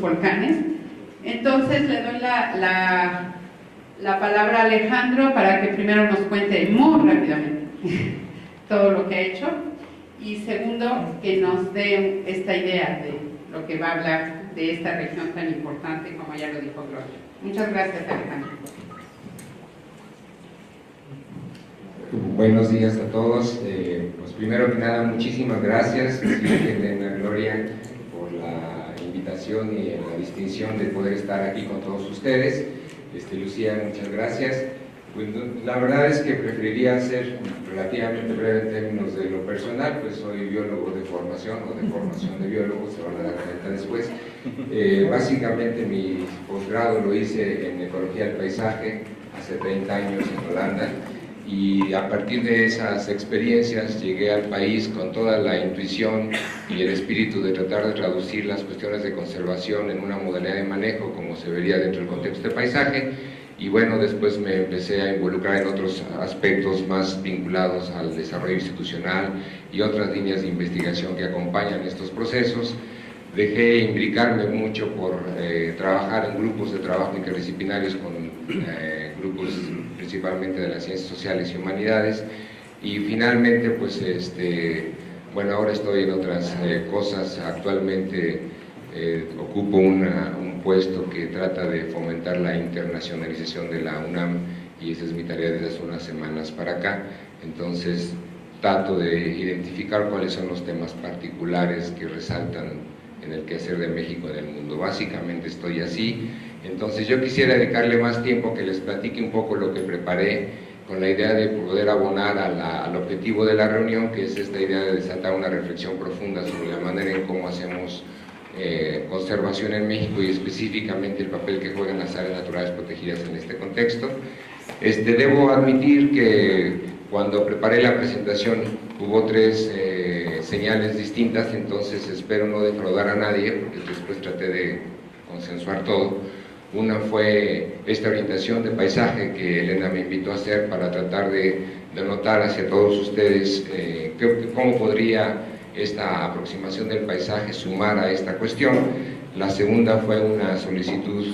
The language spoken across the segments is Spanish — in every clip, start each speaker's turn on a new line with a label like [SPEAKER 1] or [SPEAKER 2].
[SPEAKER 1] volcanes. Entonces le doy la palabra a Alejandro para que primero nos cuente muy rápidamente todo lo que ha hecho y segundo que nos dé esta idea de lo que va a hablar de esta región tan importante como ya lo dijo Gloria. Muchas gracias, Alejandro.
[SPEAKER 2] Buenos días a todos. Pues primero que nada, muchísimas gracias, Elena, Gloria, por la invitación y la distinción de poder estar aquí con todos ustedes. Lucía, muchas gracias. Pues, la verdad es que preferiría ser relativamente breve en términos de lo personal, pues soy biólogo de formación o de formación de biólogo, se van a dar cuenta después. Básicamente mi posgrado lo hice en Ecología del Paisaje hace 30 años en Holanda, y a partir de esas experiencias llegué al país con toda la intuición y el espíritu de tratar de traducir las cuestiones de conservación en una modalidad de manejo como se vería dentro del contexto de paisaje, y bueno, después me empecé a involucrar en otros aspectos más vinculados al desarrollo institucional y otras líneas de investigación que acompañan estos procesos. Dejé imbricarme mucho por trabajar en grupos de trabajo interdisciplinarios con grupos principalmente de las ciencias sociales y humanidades, y finalmente pues bueno, ahora estoy en otras cosas. Actualmente ocupo un puesto que trata de fomentar la internacionalización de la UNAM, y esa es mi tarea desde hace unas semanas para acá. Entonces trato de identificar cuáles son los temas particulares que resaltan en el quehacer de México en el mundo. Básicamente estoy así. Entonces yo quisiera dedicarle más tiempo que les platique un poco lo que preparé, con la idea de poder abonar al objetivo de la reunión, que es esta idea de desatar una reflexión profunda sobre la manera en cómo hacemos conservación en México, y específicamente el papel que juegan las áreas naturales protegidas en este contexto. Debo admitir que cuando preparé la presentación hubo tres señales distintas, entonces espero no defraudar a nadie, porque después traté de consensuar todo. Una fue esta orientación de paisaje que Elena me invitó a hacer para tratar de notar hacia todos ustedes cómo podría esta aproximación del paisaje sumar a esta cuestión. La segunda fue una solicitud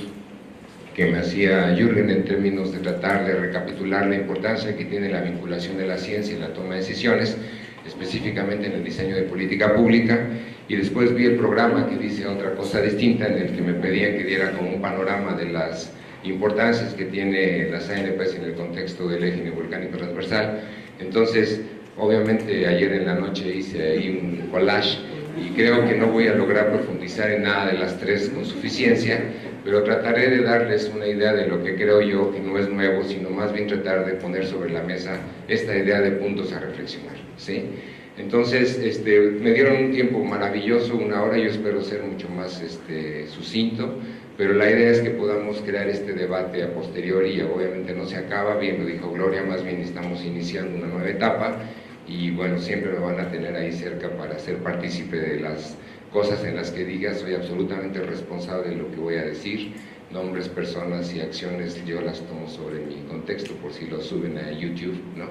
[SPEAKER 2] que me hacía Jürgen en términos de tratar de recapitular la importancia que tiene la vinculación de la ciencia en la toma de decisiones, específicamente en el diseño de política pública, y después vi el programa que dice otra cosa distinta, en el que me pedían que diera como un panorama de las importancias que tiene las ANPs en el contexto del eje neovolcánico transversal. Entonces, obviamente ayer en la noche hice ahí un collage, y creo que no voy a lograr profundizar en nada de las tres con suficiencia, pero trataré de darles una idea de lo que creo yo que no es nuevo, sino más bien tratar de poner sobre la mesa esta idea de puntos a reflexionar, ¿sí? Entonces, me dieron un tiempo maravilloso, una hora. Yo espero ser mucho más sucinto, pero la idea es que podamos crear este debate a posteriori, y obviamente no se acaba, bien lo dijo Gloria, más bien estamos iniciando una nueva etapa, y bueno, siempre me van a tener ahí cerca para ser partícipe de las cosas en las que diga. Soy absolutamente responsable de lo que voy a decir. Nombres, personas y acciones yo las tomo sobre mi contexto, por si lo suben a YouTube, ¿no?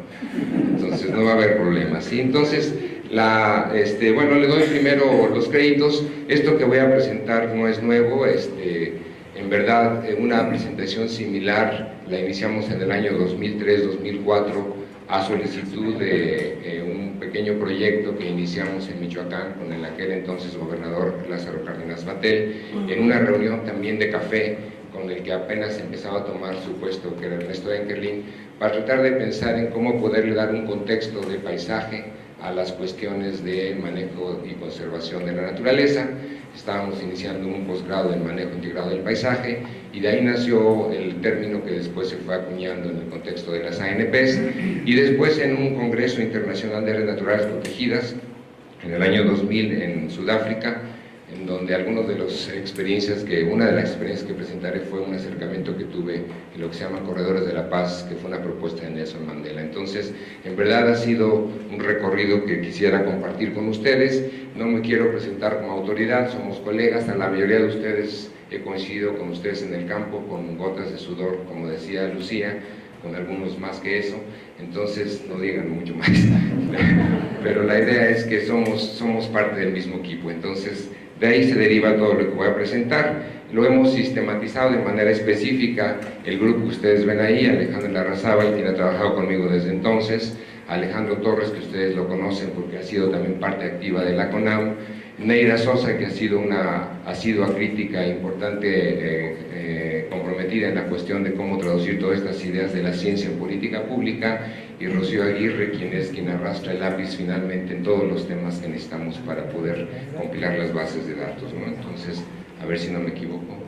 [SPEAKER 2] Entonces no va a haber problemas, ¿sí? Entonces, bueno, le doy primero los créditos. Esto que voy a presentar no es nuevo. En verdad, una presentación similar la iniciamos en el año 2003-2004 a solicitud de un pequeño proyecto que iniciamos en Michoacán con el aquel entonces gobernador Lázaro Cárdenas Batlle, en una reunión también de café con el que apenas empezaba a tomar su puesto, que era Ernesto Enkerlin, para tratar de pensar en cómo poderle dar un contexto de paisaje a las cuestiones de manejo y conservación de la naturaleza. Estábamos iniciando un posgrado en manejo integrado del paisaje, y de ahí nació el término que después se fue acuñando en el contexto de las ANPs, y después en un Congreso Internacional de Áreas Naturales Protegidas en el año 2000 en Sudáfrica, en donde una de las experiencias que presentaré fue un acercamiento que tuve en lo que se llama Corredores de la Paz, que fue una propuesta de Nelson Mandela. Entonces, en verdad ha sido un recorrido que quisiera compartir con ustedes. No me quiero presentar como autoridad, somos colegas, a la mayoría de ustedes he coincidido con ustedes en el campo, con gotas de sudor, como decía Lucía, con algunos más que eso, entonces no digan mucho más. Pero la idea es que somos parte del mismo equipo. Entonces, De ahí se deriva todo lo que voy a presentar. Lo hemos sistematizado de manera específica. El grupo que ustedes ven ahí, Alejandro Larrazábal, quien ha trabajado conmigo desde entonces, Alejandro Torres, que ustedes lo conocen porque ha sido también parte activa de la CONAM, Neira Sosa, que ha sido una asidua crítica importante, comprometida en la cuestión de cómo traducir todas estas ideas de la ciencia en política pública, y Rocío Aguirre, quien arrastra el lápiz finalmente en todos los temas que necesitamos para poder compilar las bases de datos, ¿no? Entonces, a ver si no me equivoco.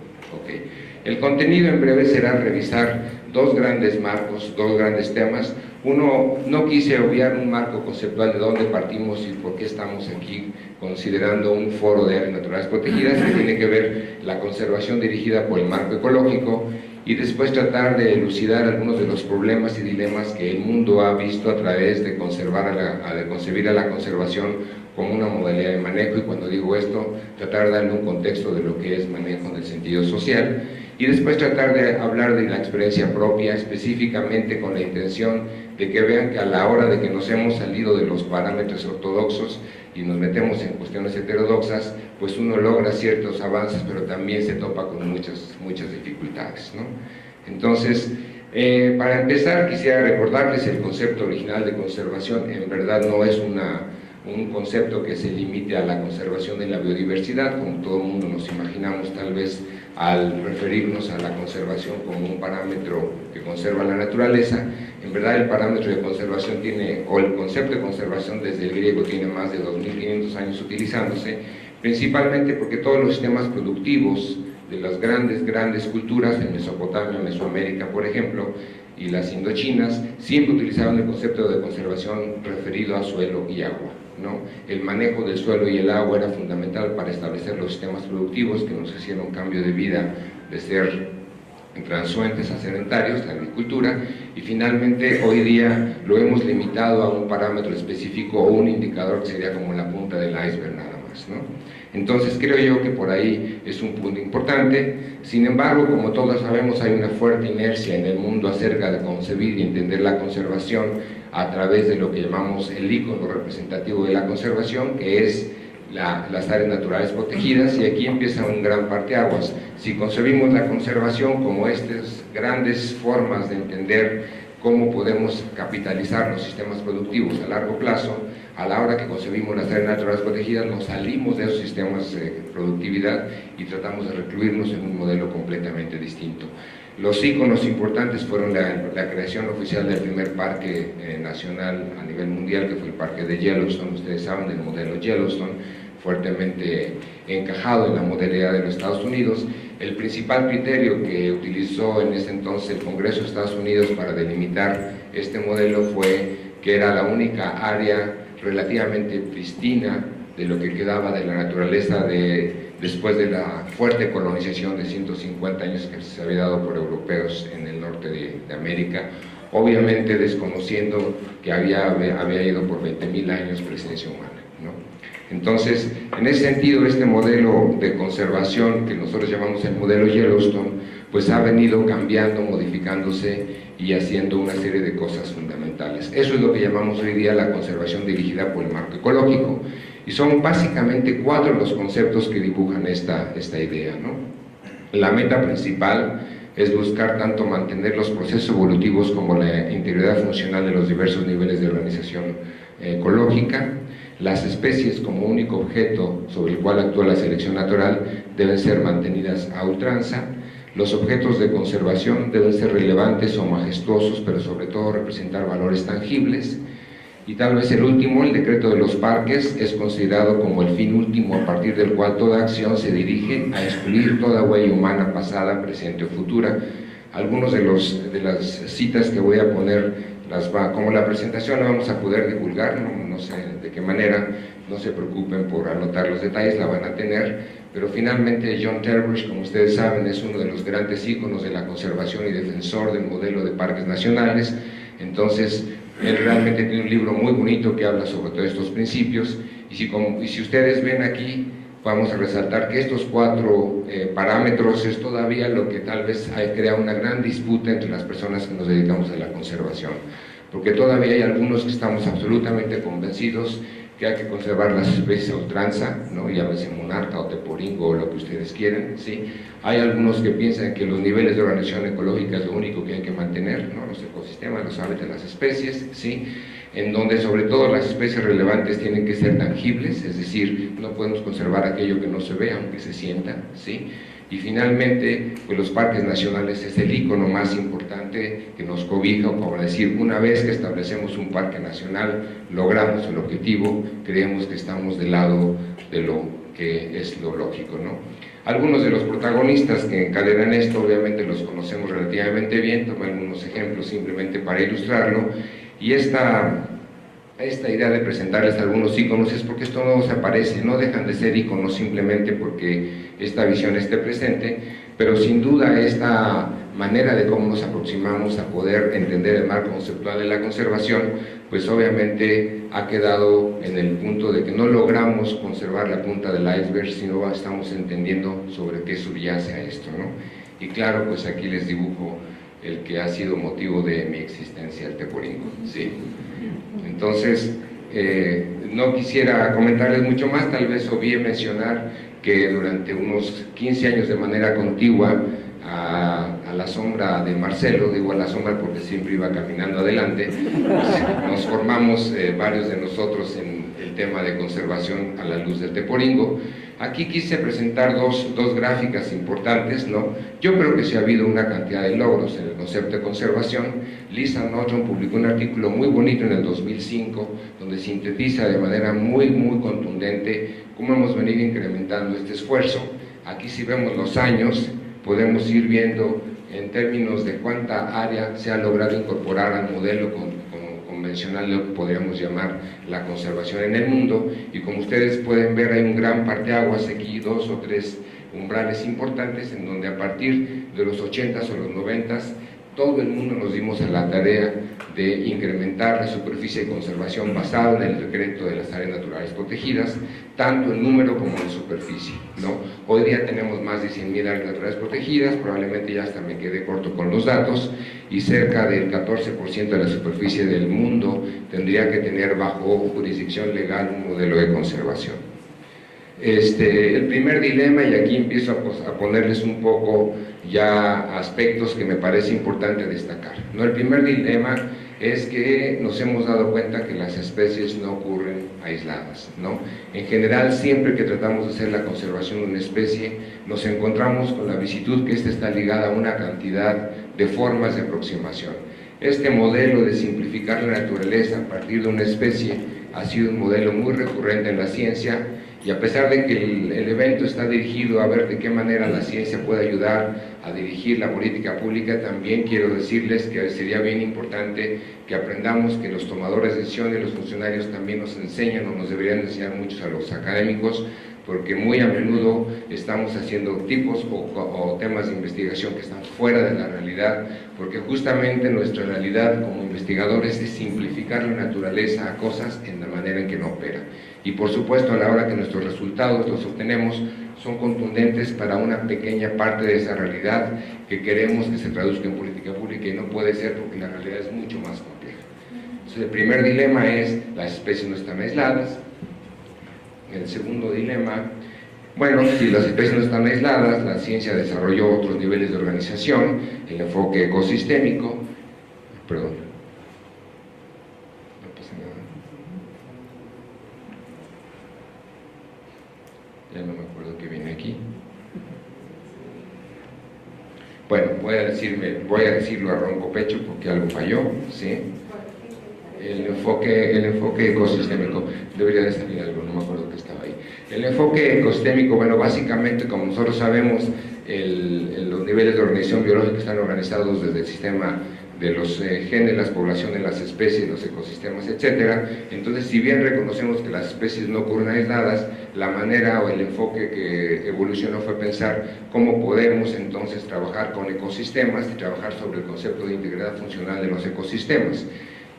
[SPEAKER 2] Okay. El contenido en breve será revisar dos grandes marcos, dos grandes temas. Uno, no quise obviar un marco conceptual de dónde partimos y por qué estamos aquí considerando un foro de áreas naturales protegidas, que tiene que ver la conservación dirigida por el marco ecológico, y después tratar de elucidar algunos de los problemas y dilemas que el mundo ha visto a través de concebir a la conservación como una modalidad de manejo, y cuando digo esto, tratar de darle un contexto de lo que es manejo en el sentido social, y después tratar de hablar de la experiencia propia, específicamente con la intención de que vean que a la hora de que nos hemos salido de los parámetros ortodoxos y nos metemos en cuestiones heterodoxas, pues uno logra ciertos avances, pero también se topa con muchas dificultades, ¿no? Entonces, para empezar, quisiera recordarles el concepto original de conservación. En verdad no es un concepto que se limite a la conservación de la biodiversidad, como todo el mundo nos imaginamos tal vez al referirnos a la conservación como un parámetro que conserva la naturaleza. En verdad el parámetro de conservación o el concepto de conservación desde el griego tiene más de 2500 años utilizándose, principalmente porque todos los sistemas productivos de las grandes culturas en Mesopotamia, Mesoamérica, por ejemplo, y las indochinas, siempre utilizaban el concepto de conservación referido a suelo y agua, ¿no? El manejo del suelo y el agua era fundamental para establecer los sistemas productivos que nos hicieron cambio de vida, de ser transuentes a sedentarios, la agricultura, y finalmente hoy día lo hemos limitado a un parámetro específico o un indicador que sería como la punta del iceberg nada más, ¿no? Entonces creo yo que por ahí es un punto importante. Sin embargo, como todos sabemos, hay una fuerte inercia en el mundo acerca de concebir y entender la conservación a través de lo que llamamos el ícono representativo de la conservación, que es las áreas naturales protegidas, y aquí empieza un gran parteaguas. Si concebimos la conservación como estas grandes formas de entender cómo podemos capitalizar los sistemas productivos a largo plazo, a la hora que concebimos las áreas naturales protegidas nos salimos de esos sistemas de productividad y tratamos de recluirnos en un modelo completamente distinto. Los íconos importantes fueron la creación oficial del primer parque nacional a nivel mundial, que fue el parque de Yellowstone. Ustedes saben del modelo Yellowstone, fuertemente encajado en la modalidad de los Estados Unidos. El principal criterio que utilizó en ese entonces el Congreso de Estados Unidos para delimitar este modelo fue que era la única área relativamente pristina de lo que quedaba de la naturaleza después de la fuerte colonización de 150 años que se había dado por europeos en el norte de América, obviamente desconociendo que había ido por 20.000 años presencia humana, ¿no? Entonces, en ese sentido, este modelo de conservación que nosotros llamamos el modelo Yellowstone, pues ha venido cambiando, modificándose y haciendo una serie de cosas fundamentales. Eso es lo que llamamos hoy día la conservación dirigida por el marco ecológico, y son básicamente 4 los conceptos que dibujan esta idea, ¿no? La meta principal es buscar tanto mantener los procesos evolutivos como la integridad funcional de los diversos niveles de organización ecológica. Las especies como único objeto sobre el cual actúa la selección natural deben ser mantenidas a ultranza. Los objetos de conservación deben ser relevantes o majestuosos, pero sobre todo representar valores tangibles. Y tal vez el último, el decreto de los parques, es considerado como el fin último a partir del cual toda acción se dirige a excluir toda huella humana pasada, presente o futura. Algunos de las citas que voy a poner, como la presentación la vamos a poder divulgar, no sé de qué manera, no se preocupen por anotar los detalles, la van a tener, pero finalmente John Terbush, como ustedes saben, es uno de los grandes íconos de la conservación y defensor del modelo de parques nacionales. Entonces, él realmente tiene un libro muy bonito que habla sobre todos estos principios, y si ustedes ven aquí, vamos a resaltar que estos 4 parámetros es todavía lo que tal vez crea una gran disputa entre las personas que nos dedicamos a la conservación, porque todavía hay algunos que estamos absolutamente convencidos que hay que conservar las especies a ultranza, ¿no? Llámese monarca o teporingo o lo que ustedes quieran, ¿sí? Hay algunos que piensan que los niveles de organización ecológica es lo único que hay que mantener, ¿no? Los ecosistemas, los hábitats de las especies, ¿sí? En donde sobre todo las especies relevantes tienen que ser tangibles, es decir, no podemos conservar aquello que no se ve, aunque se sienta, ¿sí? Y finalmente, pues los parques nacionales es el ícono más importante que nos cobija, o como decir, una vez que establecemos un parque nacional, logramos el objetivo, creemos que estamos del lado de lo que es lo lógico, ¿no? Algunos de los protagonistas que encadenan esto, obviamente los conocemos relativamente bien, tomé algunos ejemplos simplemente para ilustrarlo, y esta idea de presentarles algunos íconos es porque esto no se aparece, no dejan de ser íconos simplemente porque esta visión esté presente, pero sin duda esta manera de cómo nos aproximamos a poder entender el marco conceptual de la conservación, pues obviamente ha quedado en el punto de que no logramos conservar la punta del iceberg, sino estamos entendiendo sobre qué subyace a esto, ¿no? Y claro, pues aquí les dibujo el que ha sido motivo de mi existencia, el teporingo, ¿sí? Entonces, no quisiera comentarles mucho más, tal vez obvié mencionar que durante unos 15 años de manera contigua a la sombra de Marcelo, digo a la sombra porque siempre iba caminando adelante, pues, nos formamos varios de nosotros en el tema de conservación a la luz del teporingo. Aquí quise presentar dos gráficas importantes, ¿no? Yo creo que sí ha habido una cantidad de logros en el concepto de conservación. Lisa Notron publicó un artículo muy bonito en el 2005, donde sintetiza de manera muy contundente cómo hemos venido incrementando este esfuerzo. Aquí si vemos los años, podemos ir viendo en términos de cuánta área se ha logrado incorporar al modelo convencional, lo que podríamos llamar la conservación en el mundo, y como ustedes pueden ver hay un gran parteaguas aquí, 2 o 3 umbrales importantes en donde a partir de los 80s o los 90s todo el mundo nos dimos a la tarea de incrementar la superficie de conservación basada en el decreto de las áreas naturales protegidas, tanto en número como en superficie, ¿no? Hoy día tenemos más de 100.000 áreas naturales protegidas, probablemente ya hasta me quedé corto con los datos, y cerca del 14% de la superficie del mundo tendría que tener bajo jurisdicción legal un modelo de conservación. El primer dilema, y aquí empiezo a ponerles un poco ya aspectos que me parece importante destacar, ¿no? El primer dilema es que nos hemos dado cuenta que las especies no ocurren aisladas, ¿no? En general, siempre que tratamos de hacer la conservación de una especie, nos encontramos con la visitud que ésta está ligada a una cantidad de formas de aproximación. Este modelo de simplificar la naturaleza a partir de una especie ha sido un modelo muy recurrente en la ciencia, y a pesar de que el evento está dirigido a ver de qué manera la ciencia puede ayudar a dirigir la política pública, también quiero decirles que sería bien importante que aprendamos que los tomadores de decisiones, los funcionarios también nos enseñan, o nos deberían enseñar muchos a los académicos, porque muy a menudo estamos haciendo tipos o temas de investigación que están fuera de la realidad, porque justamente nuestra realidad como investigadores es simplificar la naturaleza a cosas en la manera en que no opera. Y por supuesto, a la hora que nuestros resultados los obtenemos, son contundentes para una pequeña parte de esa realidad que queremos que se traduzca en política pública, y no puede ser porque la realidad es mucho más compleja. Entonces, el primer dilema es: las especies no están aisladas. El segundo dilema, bueno, si las especies no están aisladas, la ciencia desarrolló otros niveles de organización, el enfoque ecosistémico, perdón, no pasa nada, ya no me acuerdo qué viene aquí. Bueno, voy a decirlo a ronco pecho porque algo falló, ¿sí? El enfoque ecosistémico, debería de salir algo, no me acuerdo que estaba ahí. El enfoque ecosistémico, bueno, básicamente, como nosotros sabemos, los niveles de organización biológica están organizados desde el sistema de los genes, las poblaciones, las especies, los ecosistemas, etcétera. Entonces, si bien reconocemos que las especies no ocurren aisladas, la manera o el enfoque que evolucionó fue pensar cómo podemos entonces trabajar con ecosistemas y trabajar sobre el concepto de integridad funcional de los ecosistemas.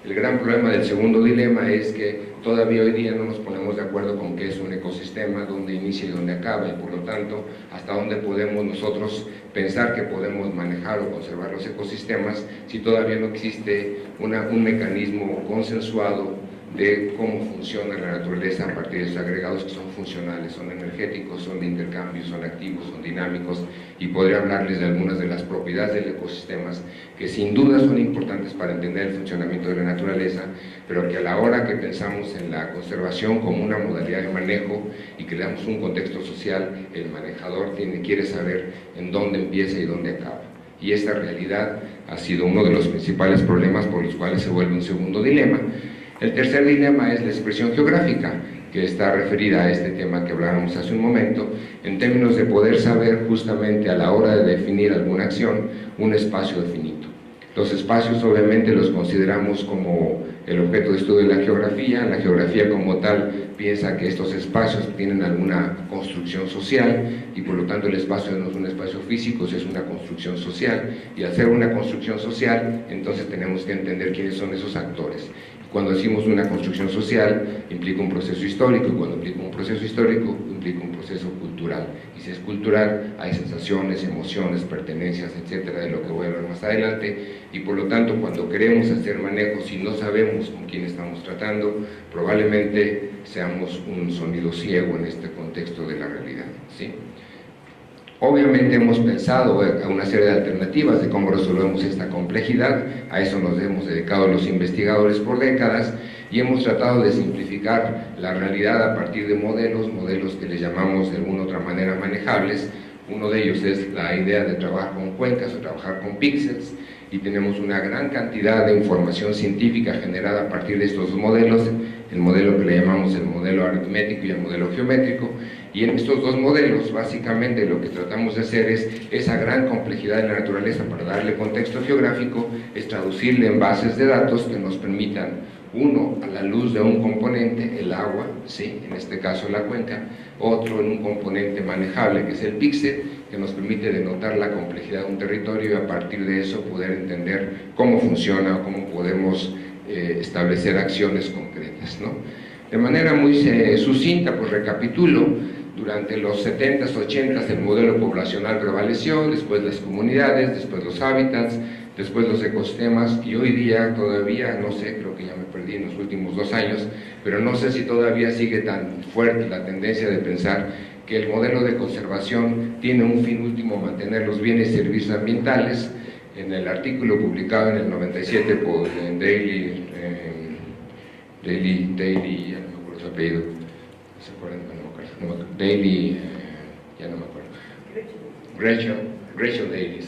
[SPEAKER 2] El gran problema del segundo dilema es que todavía hoy día no nos ponemos de acuerdo con qué es un ecosistema, dónde inicia y dónde acaba, y por lo tanto, hasta dónde podemos nosotros pensar que podemos manejar o conservar los ecosistemas si todavía no existe un mecanismo consensuado de cómo funciona la naturaleza a partir de esos agregados que son funcionales, son energéticos, son de intercambio, son activos, son dinámicos, y podría hablarles de algunas de las propiedades del ecosistema que sin duda son importantes para entender el funcionamiento de la naturaleza, pero que a la hora que pensamos en la conservación como una modalidad de manejo y que le damos un contexto social, el manejador quiere saber en dónde empieza y dónde acaba. Y esta realidad ha sido uno de los principales problemas por los cuales se vuelve un segundo dilema. El tercer dilema es la expresión geográfica, que está referida a este tema que hablábamos hace un momento, en términos de poder saber justamente a la hora de definir alguna acción un espacio definito. Los espacios obviamente los consideramos como el objeto de estudio de la geografía como tal piensa que estos espacios tienen alguna construcción social y por lo tanto el espacio no es un espacio físico, es una construcción social, y al ser una construcción social entonces tenemos que entender quiénes son esos actores. Cuando decimos una construcción social, implica un proceso histórico, y cuando implica un proceso histórico, implica un proceso cultural. Y si es cultural, hay sensaciones, emociones, pertenencias, etcétera, de lo que voy a hablar más adelante, y por lo tanto, cuando queremos hacer manejos y no sabemos con quién estamos tratando, probablemente seamos un sonido ciego en este contexto de la realidad, ¿sí? Obviamente hemos pensado a una serie de alternativas de cómo resolvemos esta complejidad, a eso nos hemos dedicado los investigadores por décadas, y hemos tratado de simplificar la realidad a partir de modelos que les llamamos de alguna u otra manera manejables. Uno de ellos es la idea de trabajar con cuencas o trabajar con píxeles, y tenemos una gran cantidad de información científica generada a partir de estos modelos, el modelo que le llamamos el modelo aritmético y el modelo geométrico, y en estos dos modelos básicamente lo que tratamos de hacer es esa gran complejidad de la naturaleza para darle contexto geográfico, es traducirle en bases de datos que nos permitan, uno, a la luz de un componente, el agua, ¿sí? En este caso la cuenca, otro en un componente manejable que es el píxel, que nos permite denotar la complejidad de un territorio y a partir de eso poder entender cómo funciona o cómo podemos establecer acciones concretas, ¿no? De manera muy sucinta, pues recapitulo, durante los 70s, 80s el modelo poblacional prevaleció, después las comunidades, después los hábitats, después los ecosistemas, y hoy día todavía, no sé, creo que ya me perdí en los últimos 2 años, pero no sé si todavía sigue tan fuerte la tendencia de pensar que el modelo de conservación tiene un fin último, mantener los bienes y servicios ambientales. En el artículo publicado en el 97 por Daily, ya no me acuerdo su apellido, ¿se acuerdan? No me acuerdo. Daily, ya no me acuerdo. Rachel Daly,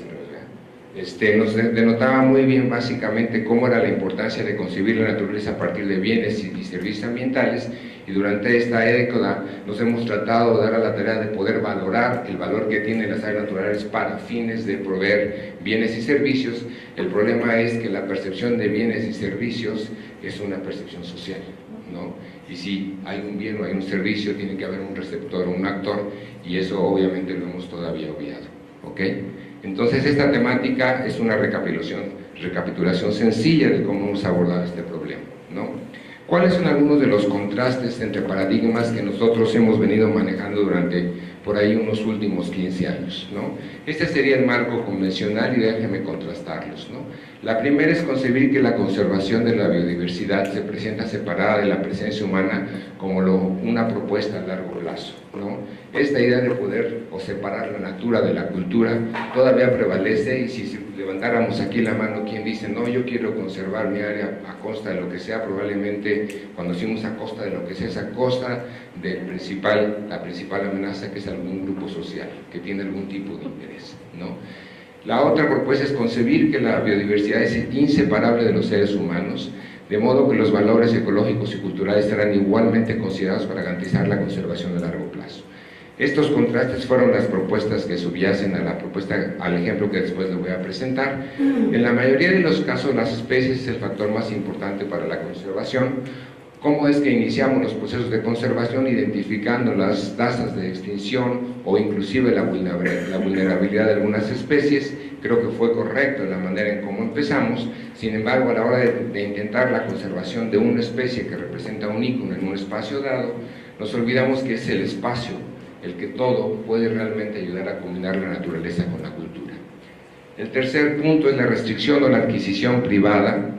[SPEAKER 2] nos denotaba muy bien básicamente cómo era la importancia de concebir la naturaleza a partir de bienes y servicios ambientales, y durante esta década nos hemos tratado de dar a la tarea de poder valorar el valor que tienen las áreas naturales para fines de proveer bienes y servicios. El problema es que la percepción de bienes y servicios es una percepción social, ¿no? Y si hay un bien o hay un servicio, tiene que haber un receptor o un actor, y eso obviamente lo hemos todavía obviado, ¿ok? Entonces esta temática es una recapitulación sencilla de cómo hemos abordado este problema, ¿no? ¿Cuáles son algunos de los contrastes entre paradigmas que nosotros hemos venido manejando durante por ahí unos últimos 15 años, ¿no? Este sería el marco convencional y déjenme contrastarlos, ¿no? La primera es concebir que la conservación de la biodiversidad se presenta separada de la presencia humana como una propuesta a largo plazo, ¿no? Esta idea de poder o separar la natura de la cultura todavía prevalece, y si levantáramos aquí la mano, quien dice, no, yo quiero conservar mi área a costa de lo que sea, probablemente cuando decimos a costa de lo que sea, es a costa de la principal amenaza, que es algún grupo social que tiene algún tipo de interés, ¿no? La otra propuesta es concebir que la biodiversidad es inseparable de los seres humanos, de modo que los valores ecológicos y culturales serán igualmente considerados para garantizar la conservación a largo plazo. Estos contrastes fueron las propuestas que subyacen a la propuesta, al ejemplo que después les voy a presentar. En la mayoría de los casos, las especies es el factor más importante para la conservación. ¿Cómo es que iniciamos los procesos de conservación? Identificando las tasas de extinción o inclusive la vulnerabilidad de algunas especies. Creo que fue correcto la manera en cómo empezamos. Sin embargo, a la hora de intentar la conservación de una especie que representa un ícono en un espacio dado, nos olvidamos que es el espacio el que todo puede realmente ayudar a combinar la naturaleza con la cultura. El tercer punto es la restricción o la adquisición privada,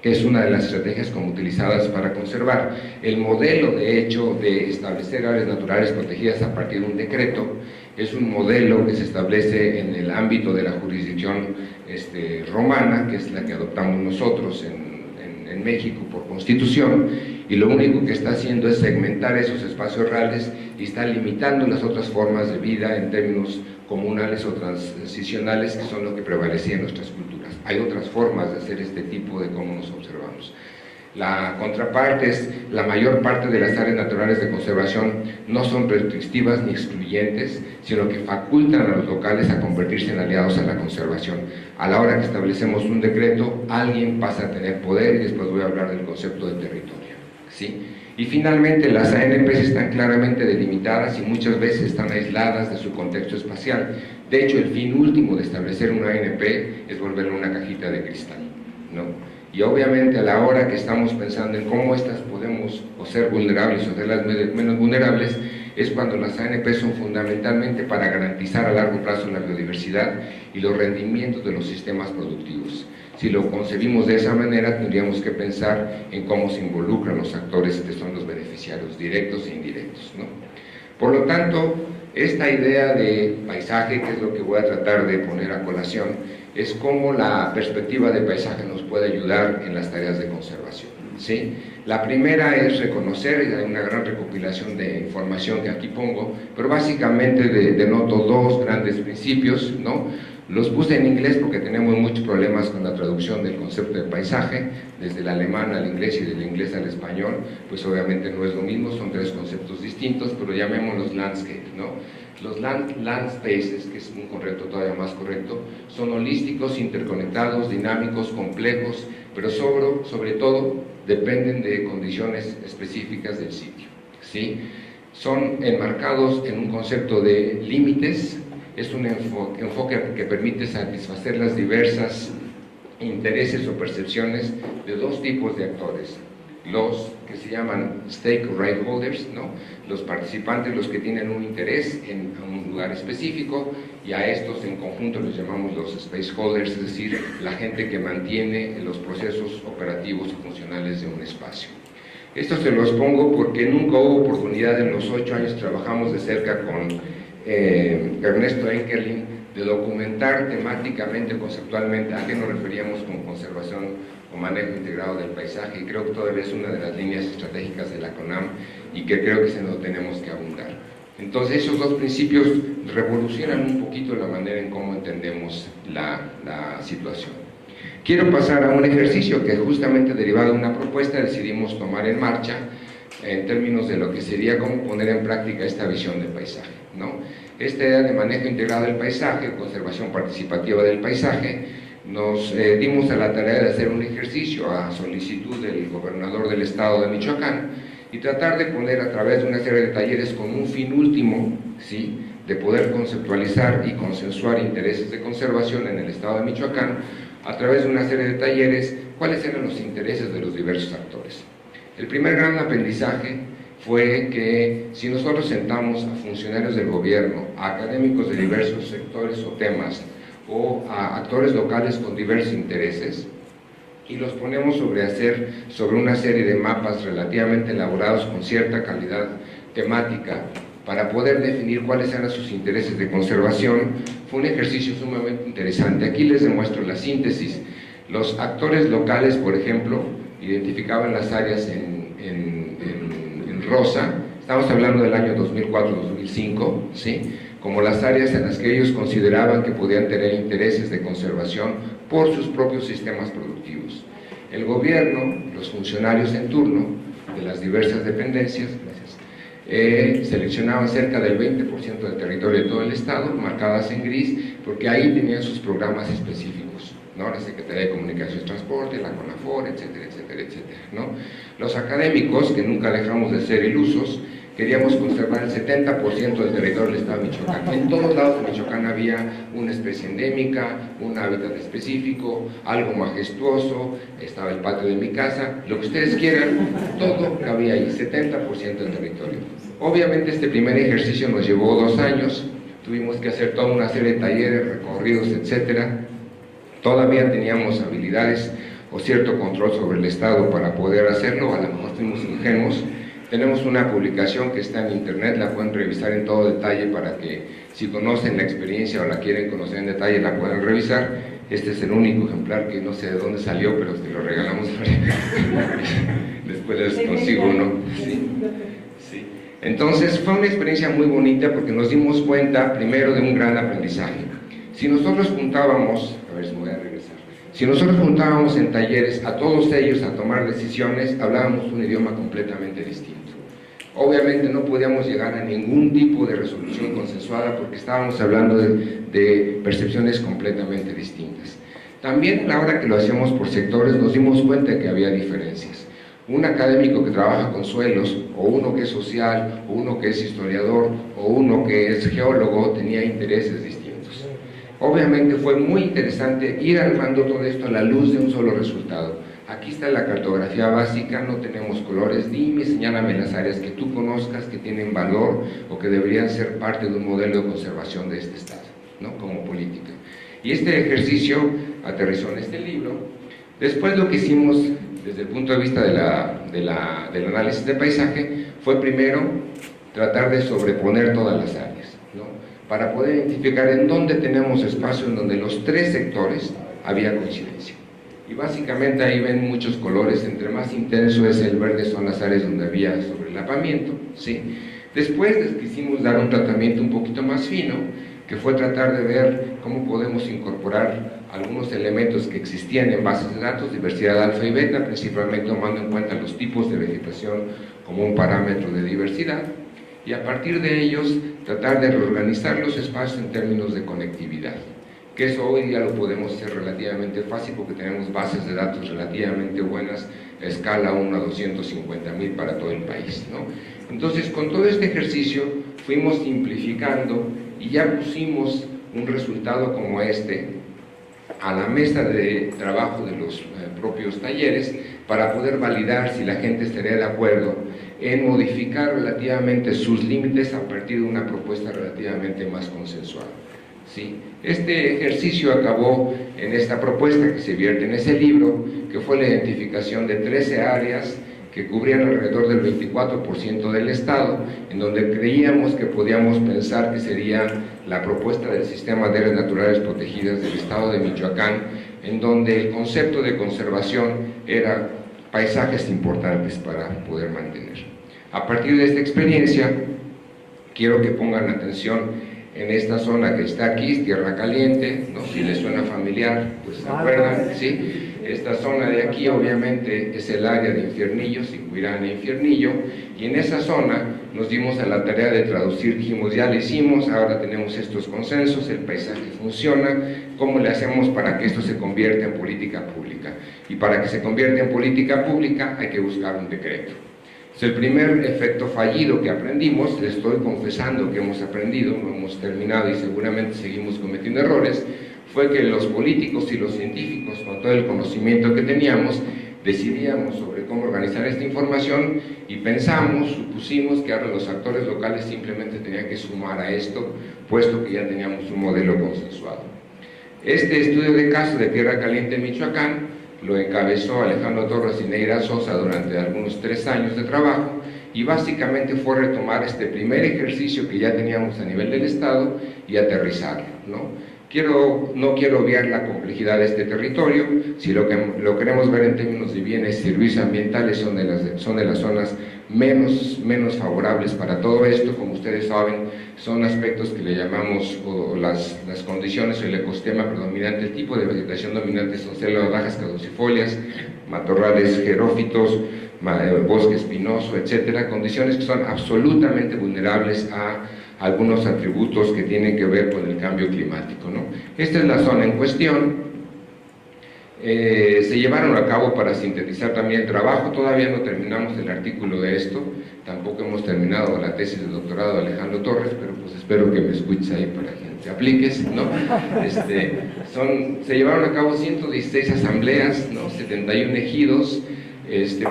[SPEAKER 2] que es una de las estrategias como utilizadas para conservar. El modelo, de hecho, de establecer áreas naturales protegidas a partir de un decreto, es un modelo que se establece en el ámbito de la jurisdicción romana, que es la que adoptamos nosotros en México por constitución, y lo único que está haciendo es segmentar esos espacios reales y está limitando las otras formas de vida en términos comunales o transicionales, que son lo que prevalecía en nuestras culturas. Hay otras formas de hacer este tipo de cómo nos observamos. La contraparte es, la mayor parte de las áreas naturales de conservación no son restrictivas ni excluyentes, sino que facultan a los locales a convertirse en aliados a la conservación. A la hora que establecemos un decreto, alguien pasa a tener poder, y después voy a hablar del concepto de territorio, ¿sí? Y finalmente, las ANPs están claramente delimitadas y muchas veces están aisladas de su contexto espacial. De hecho, el fin último de establecer una ANP es volverla una cajita de cristal, ¿no? Y obviamente a la hora que estamos pensando en cómo estas podemos o ser vulnerables o hacerlas menos vulnerables, es cuando las ANP son fundamentalmente para garantizar a largo plazo la biodiversidad y los rendimientos de los sistemas productivos. Si lo concebimos de esa manera, tendríamos que pensar en cómo se involucran los actores que son los beneficiarios directos e indirectos, ¿no? Por lo tanto, esta idea de paisaje, que es lo que voy a tratar de poner a colación, es cómo la perspectiva de paisaje nos puede ayudar en las tareas de conservación, ¿sí? La primera es reconocer, y hay una gran recopilación de información que aquí pongo, pero básicamente denoto dos grandes principios, ¿no? Los puse en inglés porque tenemos muchos problemas con la traducción del concepto de paisaje, desde el alemán al inglés y del inglés al español, pues obviamente no es lo mismo, son tres conceptos distintos, pero llamémoslos landscape, ¿no? Los land spaces, que es un concepto todavía más correcto, son holísticos, interconectados, dinámicos, complejos, pero sobre todo dependen de condiciones específicas del sitio, ¿sí? Son enmarcados en un concepto de límites, es un enfoque que permite satisfacer las diversas intereses o percepciones de dos tipos de actores: los que se llaman stakeholders, ¿no? Los participantes, los que tienen un interés en un lugar específico, y a estos en conjunto los llamamos los spaceholders, es decir, la gente que mantiene los procesos operativos y funcionales de un espacio. Esto se los pongo porque nunca hubo oportunidad, en los 8 años trabajamos de cerca con Ernesto Enkerlin, de documentar temáticamente, conceptualmente, a qué nos referíamos con conservación o manejo integrado del paisaje, y creo que todavía es una de las líneas estratégicas de la CONAM y que creo que se nos tenemos que abundar. Entonces, esos dos principios revolucionan un poquito la manera en cómo entendemos la situación. Quiero pasar a un ejercicio que, justamente derivado de una propuesta, decidimos tomar en marcha en términos de lo que sería cómo poner en práctica esta visión del paisaje, ¿no? Esta idea de manejo integrado del paisaje, conservación participativa del paisaje, nos dimos a la tarea de hacer un ejercicio a solicitud del gobernador del estado de Michoacán y tratar de poner a través de una serie de talleres con un fin último, ¿sí?, de poder conceptualizar y consensuar intereses de conservación en el estado de Michoacán, a través de una serie de talleres, cuáles eran los intereses de los diversos actores. El primer gran aprendizaje fue que si nosotros sentamos a funcionarios del gobierno, a académicos de diversos sectores o temas, o a actores locales con diversos intereses, y los ponemos sobre una serie de mapas relativamente elaborados con cierta calidad temática, para poder definir cuáles eran sus intereses de conservación, fue un ejercicio sumamente interesante. Aquí les demuestro la síntesis. Los actores locales, por ejemplo, identificaban las áreas en rosa, estamos hablando del año 2004-2005, ¿sí?, como las áreas en las que ellos consideraban que podían tener intereses de conservación por sus propios sistemas productivos. El gobierno, los funcionarios en turno de las diversas dependencias, seleccionaban cerca del 20% del territorio de todo el estado, marcadas en gris, porque ahí tenían sus programas específicos, ¿no? La Secretaría de Comunicaciones y Transporte, la CONAFOR, etcétera, etcétera, etcétera, ¿no? Los académicos, que nunca dejamos de ser ilusos, queríamos conservar el 70% del territorio del estado de Michoacán. En todos lados de Michoacán había una especie endémica, un hábitat específico, algo majestuoso, estaba el patio de mi casa, lo que ustedes quieran, todo había ahí, 70% del territorio. Obviamente este primer ejercicio nos llevó 2 años, tuvimos que hacer toda una serie de talleres, recorridos, etcétera. Todavía teníamos habilidades o cierto control sobre el Estado para poder hacerlo, a lo mejor fuimos ingenuos. Tenemos una publicación que está en internet, la pueden revisar en todo detalle para que si conocen la experiencia o la quieren conocer en detalle la puedan revisar. Este es el único ejemplar que no sé de dónde salió, pero te lo regalamos. Después les consigo uno. Sí. Sí. Entonces fue una experiencia muy bonita porque nos dimos cuenta primero de un gran aprendizaje. Si nosotros juntábamos, a ver si me voy a regresar, si nosotros juntábamos en talleres a todos ellos a tomar decisiones, hablábamos un idioma completamente distinto. Obviamente no podíamos llegar a ningún tipo de resolución consensuada porque estábamos hablando de percepciones completamente distintas. También a la hora que lo hacíamos por sectores nos dimos cuenta de que había diferencias. Un académico que trabaja con suelos, o uno que es social, o uno que es historiador, o uno que es geólogo, tenía intereses distintos. Obviamente fue muy interesante ir armando todo esto a la luz de un solo resultado. Aquí está la cartografía básica, no tenemos colores, dime, señálame las áreas que tú conozcas que tienen valor o que deberían ser parte de un modelo de conservación de este Estado, ¿no? Como política. Y este ejercicio aterrizó en este libro. Después lo que hicimos desde el punto de vista del análisis de paisaje fue primero tratar de sobreponer todas las áreas, ¿no? Para poder identificar en dónde tenemos espacio en donde los tres sectores había coincidencia. Y básicamente ahí ven muchos colores, entre más intenso es el verde son las áreas donde había sobrelapamiento, ¿sí? Después les quisimos dar un tratamiento un poquito más fino, que fue tratar de ver cómo podemos incorporar algunos elementos que existían en bases de datos, diversidad alfa y beta, principalmente tomando en cuenta los tipos de vegetación como un parámetro de diversidad, y a partir de ellos tratar de reorganizar los espacios en términos de conectividad, que eso hoy día lo podemos hacer relativamente fácil porque tenemos bases de datos relativamente buenas a escala 1 a 250,000 para todo el país, ¿no? Entonces, con todo este ejercicio fuimos simplificando y ya pusimos un resultado como este a la mesa de trabajo de los propios talleres para poder validar si la gente estaría de acuerdo en modificar relativamente sus límites a partir de una propuesta relativamente más consensual. ¿Sí? Este ejercicio acabó en esta propuesta que se vierte en ese libro, que fue la identificación de 13 áreas que cubrían alrededor del 24% del Estado, en donde creíamos que podíamos pensar que sería la propuesta del Sistema de Áreas Naturales Protegidas del Estado de Michoacán, en donde el concepto de conservación era paisajes importantes para poder mantener. A partir de esta experiencia, quiero que pongan atención en esta zona que está aquí, Tierra Caliente, ¿no? Si les suena familiar, pues se acuerdan, ¿sí? Esta zona de aquí obviamente es el área de Infiernillo, Sicuirán e Infiernillo, y en esa zona nos dimos a la tarea de traducir, dijimos, ya lo hicimos, ahora tenemos estos consensos, el paisaje funciona, ¿cómo le hacemos para que esto se convierta en política pública? Y para que se convierta en política pública hay que buscar un decreto. El primer efecto fallido que aprendimos, les estoy confesando que hemos aprendido, no hemos terminado y seguramente seguimos cometiendo errores, fue que los políticos y los científicos, con todo el conocimiento que teníamos, decidíamos sobre cómo organizar esta información y pensamos, supusimos que ahora los actores locales simplemente tenían que sumar a esto, puesto que ya teníamos un modelo consensuado. Este estudio de caso de Tierra Caliente, Michoacán, lo encabezó Alejandro Torres y Neira Sosa durante algunos 3 años de trabajo y básicamente fue retomar este primer ejercicio que ya teníamos a nivel del Estado y aterrizarlo, ¿no? No quiero obviar la complejidad de este territorio. Si lo queremos ver en términos de bienes y servicios ambientales, son de las zonas menos favorables para todo esto. Como ustedes saben, son aspectos que le llamamos las condiciones o el ecosistema predominante. El tipo de vegetación dominante son selvas bajas caducifolias, matorrales xerófitos, bosque espinoso, etcétera, condiciones que son absolutamente vulnerables a algunos atributos que tienen que ver con el cambio climático, ¿no? Esta es la zona en cuestión. Se llevaron a cabo, para sintetizar también el trabajo, todavía no terminamos el artículo de esto, tampoco hemos terminado la tesis de doctorado de Alejandro Torres, pero pues espero que me escuches ahí para que te apliques, ¿no? Se llevaron a cabo 116 asambleas, ¿no? 71 ejidos,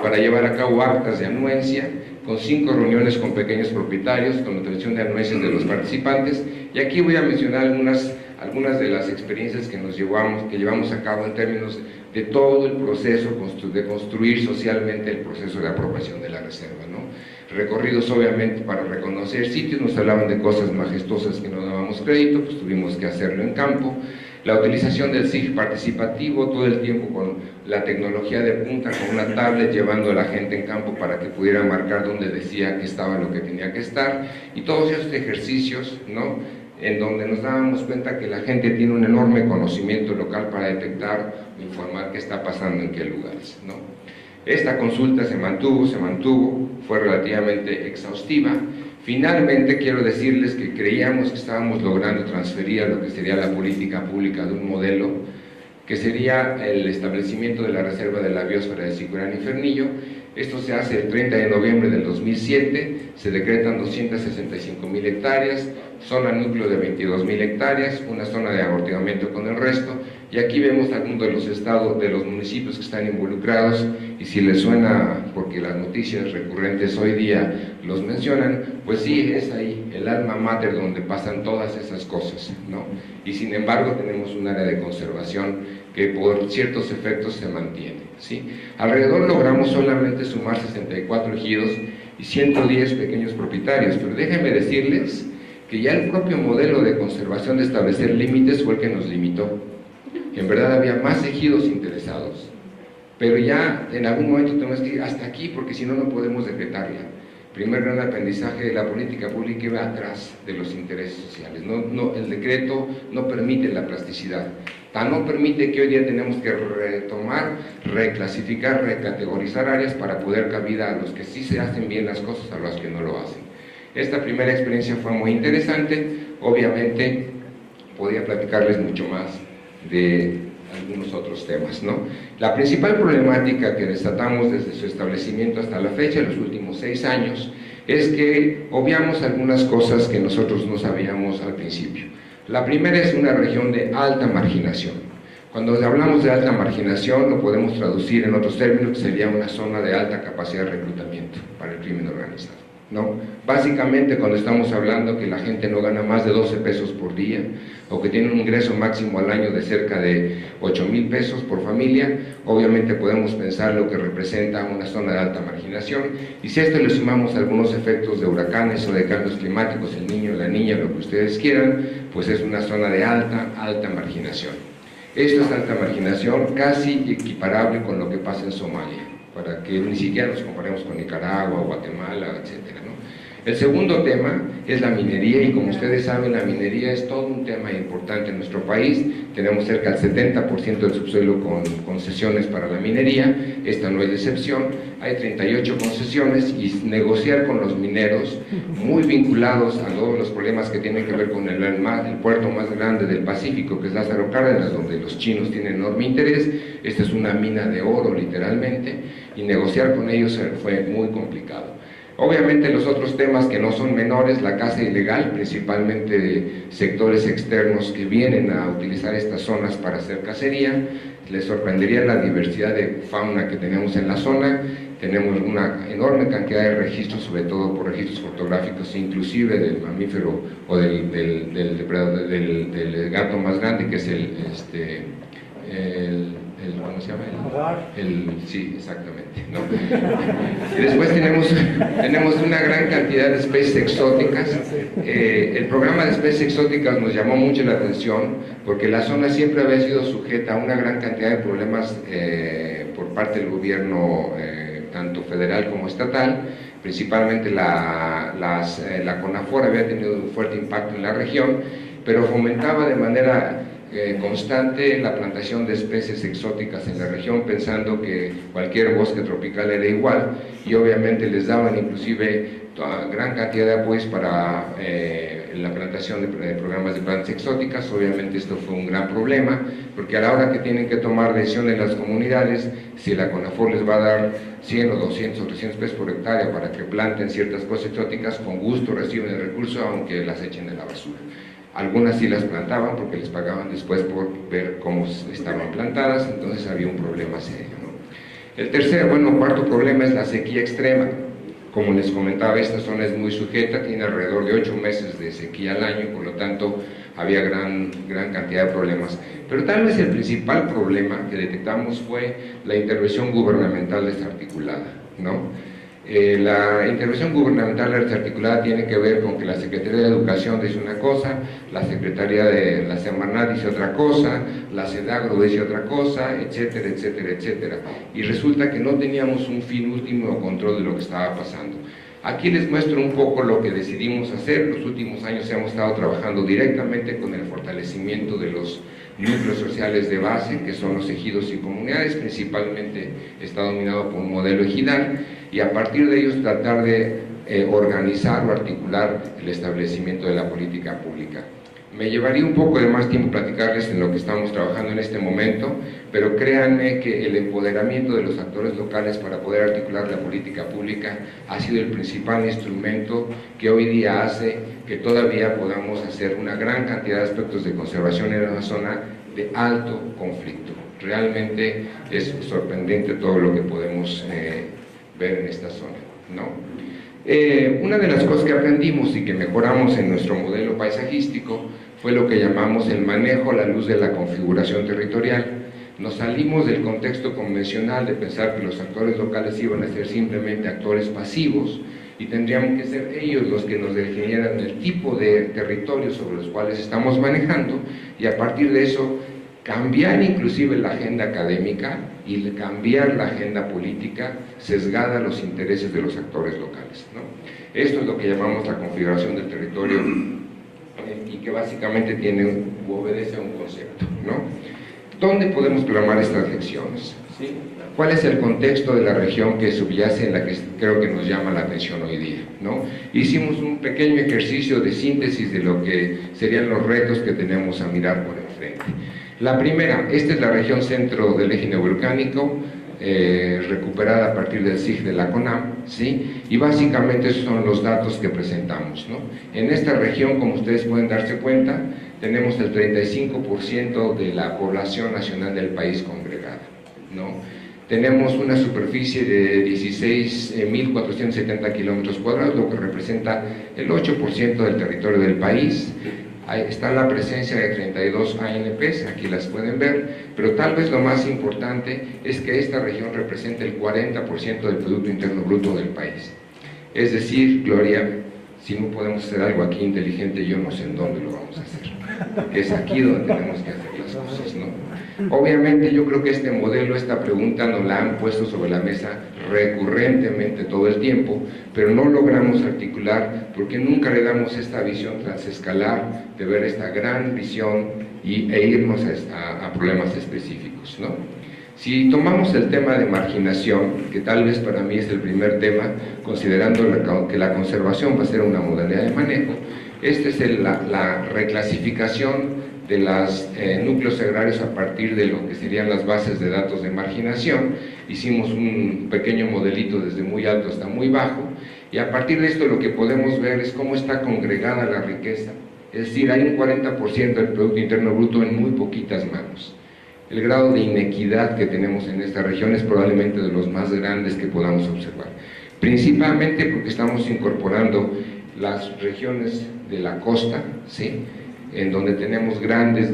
[SPEAKER 2] para llevar a cabo actas de anuencia, con 5 reuniones con pequeños propietarios, con la obtención de anuencias de los participantes, y aquí voy a mencionar algunas algunas de las experiencias que llevamos a cabo en términos de todo el proceso de construir socialmente el proceso de apropiación de la reserva, ¿no? Recorridos obviamente para reconocer sitios, nos hablaban de cosas majestuosas que no dábamos crédito, pues tuvimos que hacerlo en campo. La utilización del SIG participativo, todo el tiempo con la tecnología de punta, con una tablet llevando a la gente en campo para que pudiera marcar donde decía que estaba lo que tenía que estar, y todos esos ejercicios, ¿no?, en donde nos dábamos cuenta que la gente tiene un enorme conocimiento local para detectar o informar qué está pasando en qué lugares, ¿no? Esta consulta se mantuvo, fue relativamente exhaustiva. Finalmente quiero decirles que creíamos que estábamos logrando transferir a lo que sería la política pública de un modelo que sería el establecimiento de la Reserva de la Biosfera de Sicurán y Fernillo. Esto se hace el 30 de noviembre del 2007, se decretan 265,000 hectáreas, zona núcleo de 22,000 hectáreas, una zona de amortiguamiento con el resto, y aquí vemos algunos de los estados, de los municipios que están involucrados, y si les suena, porque las noticias recurrentes hoy día los mencionan, pues sí, es ahí el alma mater donde pasan todas esas cosas, ¿no? Y sin embargo tenemos un área de conservación que por ciertos efectos se mantiene, ¿sí? Alrededor logramos solamente sumar 64 ejidos y 110 pequeños propietarios, pero déjenme decirles que ya el propio modelo de conservación de establecer límites fue el que nos limitó. En verdad había más ejidos interesados, pero ya en algún momento tenemos que ir hasta aquí porque si no, no podemos decretarla. Primer gran aprendizaje de la política pública iba atrás de los intereses sociales. El decreto no permite la plasticidad. Tan no permite que hoy día tenemos que retomar, reclasificar, recategorizar áreas para poder dar cabida a los que sí se hacen bien las cosas, a los que no lo hacen. Esta primera experiencia fue muy interesante. Obviamente podía platicarles mucho más de algunos otros temas, ¿no? La principal problemática que desatamos desde su establecimiento hasta la fecha, en los últimos 6 años, es que obviamos algunas cosas que nosotros no sabíamos al principio. La primera es una región de alta marginación. Cuando hablamos de alta marginación, lo podemos traducir en otros términos, que sería una zona de alta capacidad de reclutamiento para el crimen organizado, ¿no? Básicamente, cuando estamos hablando que la gente no gana más de 12 pesos por día, o que tiene un ingreso máximo al año de cerca de 8,000 pesos por familia, obviamente podemos pensar lo que representa una zona de alta marginación, y si a esto le sumamos algunos efectos de huracanes o de cambios climáticos, el niño, la niña, lo que ustedes quieran, pues es una zona de alta marginación. Esto es alta marginación casi equiparable con lo que pasa en Somalia, para que ni siquiera nos comparemos con Nicaragua, Guatemala, etcétera, ¿no? El segundo tema es la minería, y como ustedes saben, la minería es todo un tema importante en nuestro país. Tenemos cerca del 70% del subsuelo con concesiones para la minería, esta no es de excepción. Hay 38 concesiones, y negociar con los mineros, muy vinculados a todos los problemas que tienen que ver con el puerto más grande del Pacífico, que es Lázaro Cárdenas, donde los chinos tienen enorme interés. Esta es una mina de oro, literalmente, y negociar con ellos fue muy complicado. Obviamente los otros temas que no son menores, la caza ilegal, principalmente de sectores externos que vienen a utilizar estas zonas para hacer cacería. Les sorprendería la diversidad de fauna que tenemos en la zona. Tenemos una enorme cantidad de registros, sobre todo por registros fotográficos, inclusive del mamífero o del gato más grande, que es ¿cómo se llama? Sí, exactamente, ¿no? Y después tenemos una gran cantidad de especies exóticas. El programa de especies exóticas nos llamó mucho la atención porque la zona siempre había sido sujeta a una gran cantidad de problemas por parte del gobierno, tanto federal como estatal. Principalmente la CONAFOR había tenido un fuerte impacto en la región, pero fomentaba de manera constante la plantación de especies exóticas en la región, pensando que cualquier bosque tropical era igual, y obviamente les daban inclusive gran cantidad de apoyos para la plantación de programas de plantas exóticas. Obviamente esto fue un gran problema, porque a la hora que tienen que tomar decisiones las comunidades, si la CONAFOR les va a dar 100 o 200 o 300 pesos por hectárea para que planten ciertas cosas exóticas, con gusto reciben el recurso, aunque las echen en la basura. Algunas sí las plantaban porque les pagaban después por ver cómo estaban plantadas, entonces había un problema serio, ¿no? El cuarto problema es la sequía extrema. Como les comentaba, esta zona es muy sujeta, tiene alrededor de 8 meses de sequía al año, por lo tanto había gran cantidad de problemas. Pero tal vez el principal problema que detectamos fue la intervención gubernamental desarticulada, ¿no? La intervención gubernamental desarticulada tiene que ver con que la Secretaría de Educación dice una cosa, la Secretaría de la Semarnat dice otra cosa, la SEDAGRO dice otra cosa, etcétera, etcétera, etcétera. Y resulta que no teníamos un fin último o control de lo que estaba pasando. Aquí les muestro un poco lo que decidimos hacer. Los últimos años hemos estado trabajando directamente con el fortalecimiento de los núcleos sociales de base, que son los ejidos y comunidades. Principalmente está dominado por un modelo ejidal, y a partir de ellos tratar de organizar o articular el establecimiento de la política pública. Me llevaría un poco de más tiempo platicarles en lo que estamos trabajando en este momento, pero créanme que el empoderamiento de los actores locales para poder articular la política pública ha sido el principal instrumento que hoy día hace que todavía podamos hacer una gran cantidad de aspectos de conservación en una zona de alto conflicto. Realmente es sorprendente todo lo que podemos ver en esta zona, ¿no? Una de las cosas que aprendimos y que mejoramos en nuestro modelo paisajístico fue lo que llamamos el manejo a la luz de la configuración territorial. Nos salimos del contexto convencional de pensar que los actores locales iban a ser simplemente actores pasivos y tendríamos que ser ellos los que nos definieran el tipo de territorios sobre los cuales estamos manejando, y a partir de eso cambiar inclusive la agenda académica y cambiar la agenda política sesgada a los intereses de los actores locales, ¿no? Esto es lo que llamamos la configuración del territorio y que básicamente tiene u obedece a un concepto, ¿no? ¿Dónde podemos plasmar estas lecciones? ¿Sí? ¿Cuál es el contexto de la región que subyace en la que creo que nos llama la atención hoy día, ¿no? Hicimos un pequeño ejercicio de síntesis de lo que serían los retos que tenemos a mirar por enfrente. La primera, esta es la región centro del eje neovolcánico, recuperada a partir del SIG de la CONAM, ¿sí? Y básicamente esos son los datos que presentamos, ¿no? En esta región, como ustedes pueden darse cuenta, tenemos el 35% de la población nacional del país congregada, ¿no? Tenemos una superficie de 16.470 kilómetros cuadrados, lo que representa el 8% del territorio del país. Ahí está la presencia de 32 ANPs, aquí las pueden ver, pero tal vez lo más importante es que esta región representa el 40% del Producto Interno Bruto del país. Es decir, Gloria, si no podemos hacer algo aquí inteligente, yo no sé en dónde lo vamos a hacer. Es aquí donde tenemos que hacer las cosas, ¿no? Obviamente yo creo que este modelo, esta pregunta nos la han puesto sobre la mesa recurrentemente todo el tiempo, pero no logramos articular porque nunca le damos esta visión transescalar de ver esta gran visión e irnos a problemas específicos, ¿no? Si tomamos el tema de marginación, que tal vez para mí es el primer tema, considerando que la conservación va a ser una modalidad de manejo, esta es la reclasificación de los núcleos agrarios a partir de lo que serían las bases de datos de marginación. Hicimos un pequeño modelito desde muy alto hasta muy bajo, y a partir de esto lo que podemos ver es cómo está congregada la riqueza, es decir, hay un 40% del Producto Interno Bruto en muy poquitas manos. El grado de inequidad que tenemos en esta región es probablemente de los más grandes que podamos observar, principalmente porque estamos incorporando las regiones de la costa, ¿sí?, en donde tenemos grandes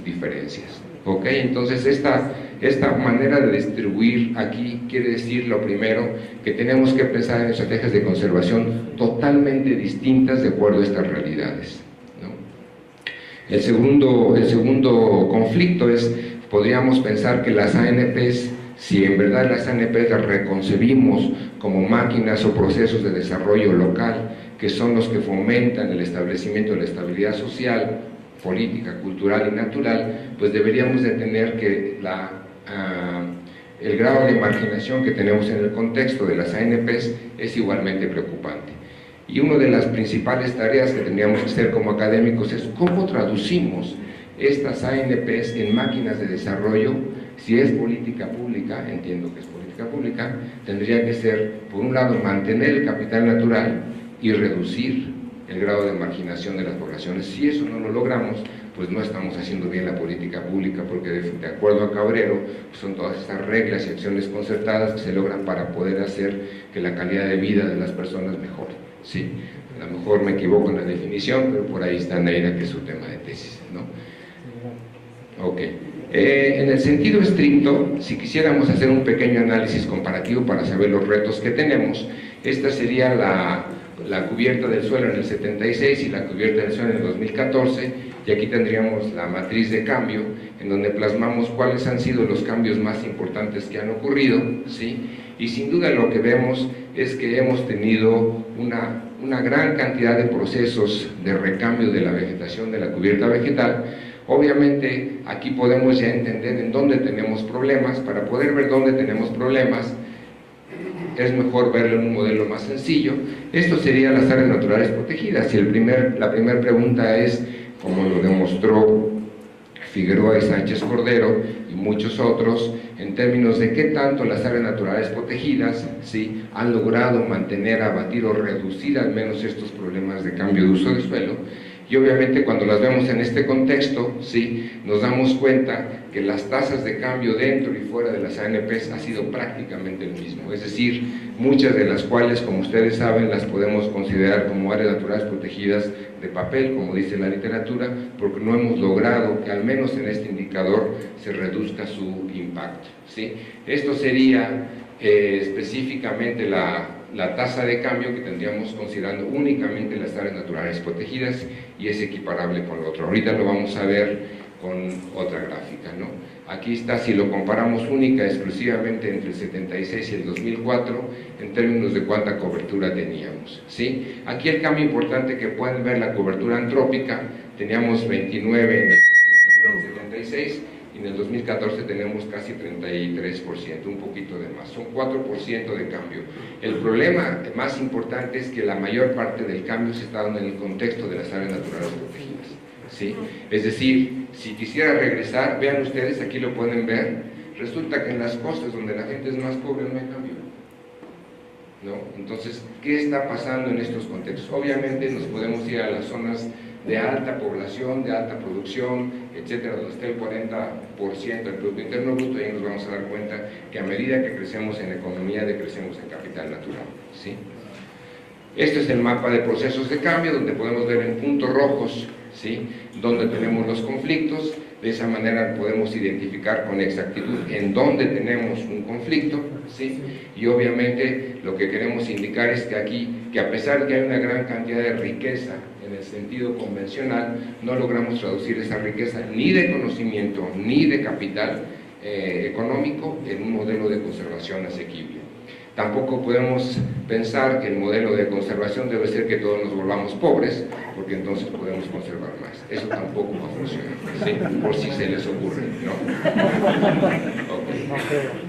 [SPEAKER 2] diferencias, ¿ok? Entonces esta manera de distribuir aquí quiere decir, lo primero, que tenemos que pensar en estrategias de conservación totalmente distintas de acuerdo a estas realidades, ¿no? El segundo conflicto es, podríamos pensar que las ANPs, si en verdad las ANPs las reconcebimos como máquinas o procesos de desarrollo local, que son los que fomentan el establecimiento de la estabilidad social, política, cultural y natural, pues deberíamos de tener que el grado de marginación que tenemos en el contexto de las ANPs es igualmente preocupante. Y una de las principales tareas que tendríamos que hacer como académicos es cómo traducimos estas ANPs en máquinas de desarrollo. Si es política pública, entiendo que es política pública, tendría que ser, por un lado, mantener el capital natural y reducir el grado de marginación de las poblaciones. Si eso no lo logramos, pues no estamos haciendo bien la política pública, porque de acuerdo a Cabrero, pues son todas estas reglas y acciones concertadas que se logran para poder hacer que la calidad de vida de las personas mejore. Sí, a lo mejor me equivoco en la definición, pero por ahí está Neira, que es su tema de tesis, ¿no? Ok. En el sentido estricto, si quisiéramos hacer un pequeño análisis comparativo para saber los retos que tenemos, esta sería la cubierta del suelo en el 76 y la cubierta del suelo en el 2014, y aquí tendríamos la matriz de cambio, en donde plasmamos cuáles han sido los cambios más importantes que han ocurrido, ¿sí? Y sin duda lo que vemos es que hemos tenido una gran cantidad de procesos de recambio de la vegetación, de la cubierta vegetal. Obviamente aquí podemos ya entender en dónde tenemos problemas. Para poder ver dónde tenemos problemas es mejor verlo en un modelo más sencillo. Esto serían las áreas naturales protegidas, y la primera pregunta es, como lo demostró Figueroa y Sánchez Cordero y muchos otros, en términos de qué tanto las áreas naturales protegidas, ¿sí?, han logrado mantener, abatir o reducir al menos estos problemas de cambio de uso de suelo. Y obviamente cuando las vemos en este contexto, ¿sí?, nos damos cuenta que las tasas de cambio dentro y fuera de las ANPs ha sido prácticamente el mismo, es decir, muchas de las cuales, como ustedes saben, las podemos considerar como áreas naturales protegidas de papel, como dice la literatura, porque no hemos logrado que al menos en este indicador se reduzca su impacto, ¿sí? Esto sería específicamente la tasa de cambio que tendríamos considerando únicamente las áreas naturales protegidas, y es equiparable con lo otro. Ahorita lo vamos a ver con otra gráfica, ¿no? Aquí está, si lo comparamos única exclusivamente entre el 76 y el 2004, en términos de cuánta cobertura teníamos, ¿sí? Aquí el cambio importante que pueden ver, la cobertura antrópica, teníamos 29 en el 76, y en el 2014 tenemos casi 33%, un poquito de más, son 4% de cambio. El problema más importante es que la mayor parte del cambio se está dando en el contexto de las áreas naturales protegidas, ¿sí? Es decir, si quisiera regresar, vean ustedes, aquí lo pueden ver, resulta que en las costas donde la gente es más pobre no hay cambio, ¿no? Entonces, ¿qué está pasando en estos contextos? Obviamente nos podemos ir a las zonas de alta población, de alta producción, etcétera, donde está el 40% del Producto Interno Bruto, y ahí nos vamos a dar cuenta que a medida que crecemos en economía, decrecemos en capital natural, ¿sí? Este es el mapa de procesos de cambio, donde podemos ver en puntos rojos, ¿sí?, donde tenemos los conflictos. De esa manera podemos identificar con exactitud en dónde tenemos un conflicto, ¿sí? Y obviamente lo que queremos indicar es que aquí, que a pesar de que hay una gran cantidad de riqueza en el sentido convencional, no logramos traducir esa riqueza ni de conocimiento ni de capital económico en un modelo de conservación asequible. Tampoco podemos pensar que el modelo de conservación debe ser que todos nos volvamos pobres, porque entonces podemos conservar más. Eso tampoco va a funcionar, ¿sí? Por si se les ocurre, ¿no? Okay.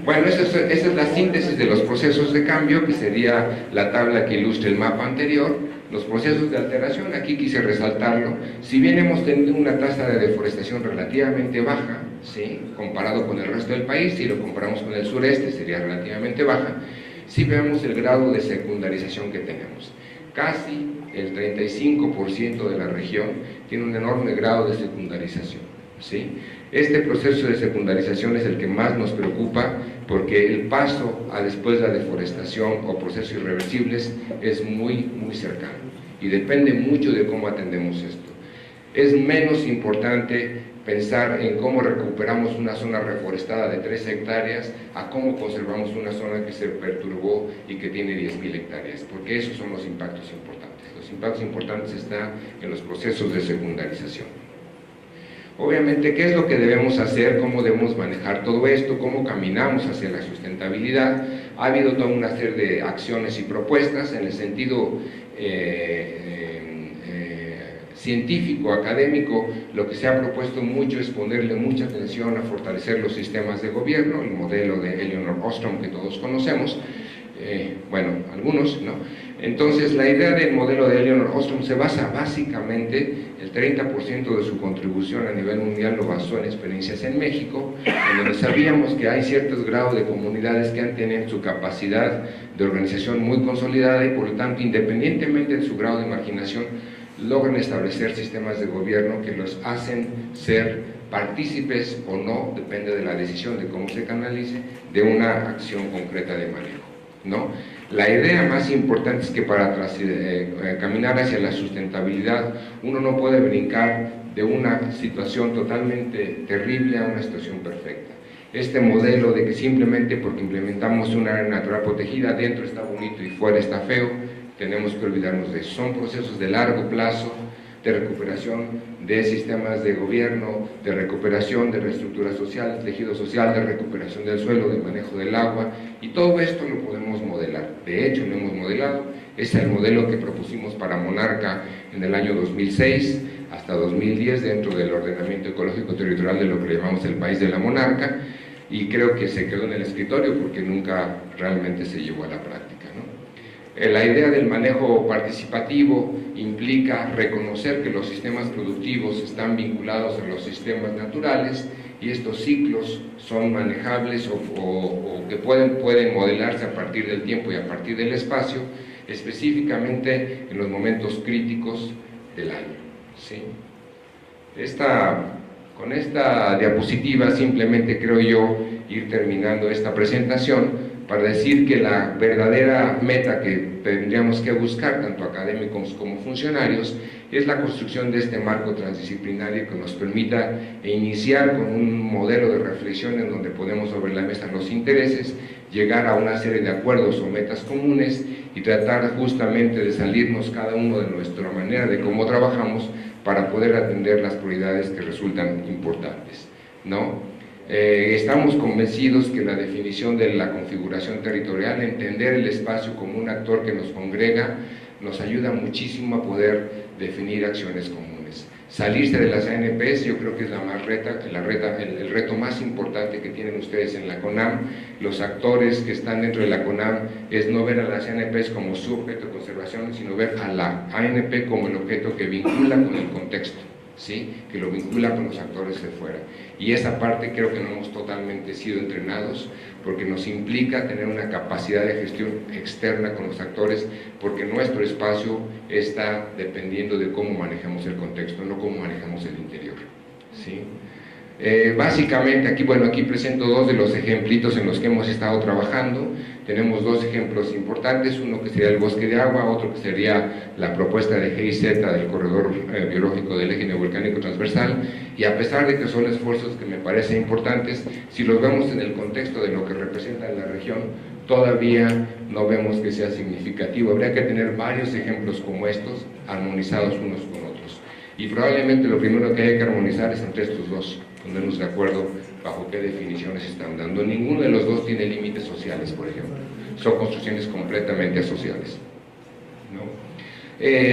[SPEAKER 2] Bueno, esa es la síntesis de los procesos de cambio, que sería la tabla que ilustra el mapa anterior. Los procesos de alteración, aquí quise resaltarlo. Si bien hemos tenido una tasa de deforestación relativamente baja, ¿sí?, comparado con el resto del país, si lo comparamos con el sureste sería relativamente baja, si vemos el grado de secundarización que tenemos. Casi el 35% de la región tiene un enorme grado de secundarización, ¿sí? Este proceso de secundarización es el que más nos preocupa, porque el paso a después de la deforestación o procesos irreversibles es muy cercano, y depende mucho de cómo atendemos esto. Es menos importante pensar en cómo recuperamos una zona reforestada de 3 hectáreas a cómo conservamos una zona que se perturbó y que tiene 10.000 hectáreas, porque esos son los impactos importantes. Los impactos importantes están en los procesos de secundarización. Obviamente, ¿qué es lo que debemos hacer? ¿Cómo debemos manejar todo esto? ¿Cómo caminamos hacia la sustentabilidad? Ha habido toda una serie de acciones y propuestas en el sentido científico, académico. Lo que se ha propuesto mucho es ponerle mucha atención a fortalecer los sistemas de gobierno, el modelo de Elinor Ostrom que todos conocemos, bueno, algunos, ¿no? Entonces, la idea del modelo de Elinor Ostrom se basa básicamente, el 30% de su contribución a nivel mundial lo basó en experiencias en México, en donde sabíamos que hay ciertos grados de comunidades que han tenido su capacidad de organización muy consolidada, y por lo tanto, independientemente de su grado de marginación, logran establecer sistemas de gobierno que los hacen ser partícipes o no, depende de la decisión de cómo se canalice, de una acción concreta de manejo, ¿no? La idea más importante es que para caminar hacia la sustentabilidad uno no puede brincar de una situación totalmente terrible a una situación perfecta. Este modelo de que simplemente porque implementamos una área natural protegida, dentro está bonito y fuera está feo, tenemos que olvidarnos de eso. Son procesos de largo plazo, de recuperación de sistemas de gobierno, de recuperación de reestructura social, tejido social, de recuperación del suelo, de manejo del agua, y todo esto lo podemos modelar. De hecho, lo hemos modelado. Es el modelo que propusimos para Monarca en el año 2006 hasta 2010 dentro del ordenamiento ecológico territorial de lo que llamamos el país de la Monarca, y creo que se quedó en el escritorio porque nunca realmente se llevó a la práctica, ¿no? La idea del manejo participativo implica reconocer que los sistemas productivos están vinculados a los sistemas naturales y estos ciclos son manejables o que pueden modelarse a partir del tiempo y a partir del espacio, específicamente en los momentos críticos del año, ¿sí? Con esta diapositiva simplemente creo yo ir terminando esta presentación para decir que la verdadera meta que tendríamos que buscar, tanto académicos como funcionarios, es la construcción de este marco transdisciplinario que nos permita iniciar con un modelo de reflexión en donde podemos sobre la mesa los intereses, llegar a una serie de acuerdos o metas comunes y tratar justamente de salirnos cada uno de nuestra manera de cómo trabajamos para poder atender las prioridades que resultan importantes, ¿no? Estamos convencidos que la definición de la configuración territorial, entender el espacio como un actor que nos congrega, nos ayuda muchísimo a poder definir acciones comunes. Salirse de las ANPs yo creo que es el reto más importante que tienen ustedes en la CONAM. Los actores que están dentro de la CONAM es no ver a las ANPs como su objeto de conservación, sino ver a la ANP como el objeto que vincula con el contexto, ¿sí? Que lo vincula con los actores de fuera. Y esa parte creo que no hemos totalmente sido entrenados, porque nos implica tener una capacidad de gestión externa con los actores, porque nuestro espacio está dependiendo de cómo manejamos el contexto, no cómo manejamos el interior, ¿sí? Básicamente aquí presento dos de los ejemplitos en los que hemos estado trabajando. Tenemos dos ejemplos importantes, uno que sería el bosque de agua, otro que sería la propuesta de GIZ del corredor biológico del eje neovolcánico transversal, y a pesar de que son esfuerzos que me parecen importantes, si los vemos en el contexto de lo que representa en la región, todavía no vemos que sea significativo. Habría que tener varios ejemplos como estos, armonizados unos con otros. Y probablemente lo primero que hay que armonizar es entre estos dos, ponernos de acuerdo bajo qué definiciones están dando. Ninguno de los dos tiene límites sociales, por ejemplo. Son construcciones completamente asociales, ¿no?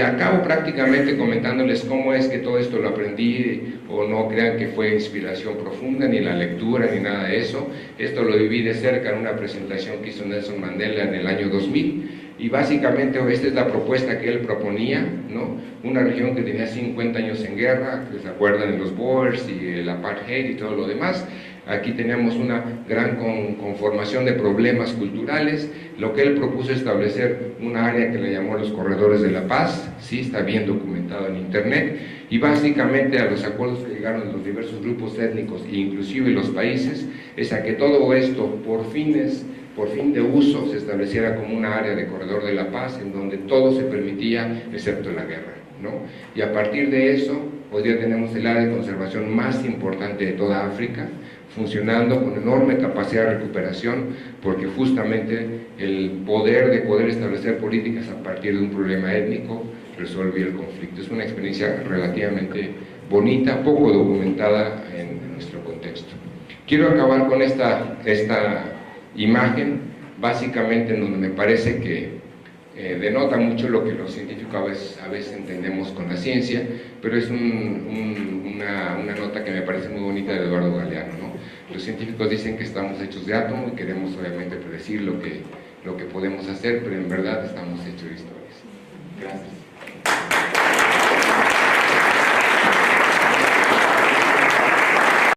[SPEAKER 2] Acabo prácticamente comentándoles cómo es que todo esto lo aprendí, o no crean que fue inspiración profunda, ni la lectura, ni nada de eso. Esto lo viví de cerca en una presentación que hizo Nelson Mandela en el año 2000, y básicamente esta es la propuesta que él proponía, ¿no? Una región que tenía 50 años en guerra, que se acuerdan de los Boers y el apartheid y todo lo demás. Aquí tenemos una gran conformación de problemas culturales. Lo que él propuso es establecer una área que le llamó los corredores de la paz, sí, está bien documentado en internet, y básicamente a los acuerdos que llegaron los diversos grupos étnicos e inclusive los países, es a que todo esto por fin de uso se estableciera como una área de corredor de la paz en donde todo se permitía excepto la guerra, ¿no? Y a partir de eso, hoy día tenemos el área de conservación más importante de toda África, funcionando con enorme capacidad de recuperación, porque justamente el poder establecer políticas a partir de un problema étnico resolvió el conflicto. Es una experiencia relativamente bonita, poco documentada en nuestro contexto. Quiero acabar con esta imagen, básicamente en donde me parece que denota mucho lo que los científicos a veces entendemos con la ciencia, pero es una nota que me parece muy bonita de Eduardo Galeano, ¿no? Los científicos dicen que estamos hechos de átomo y queremos obviamente predecir lo que podemos hacer, pero en verdad estamos hechos de historias. Gracias.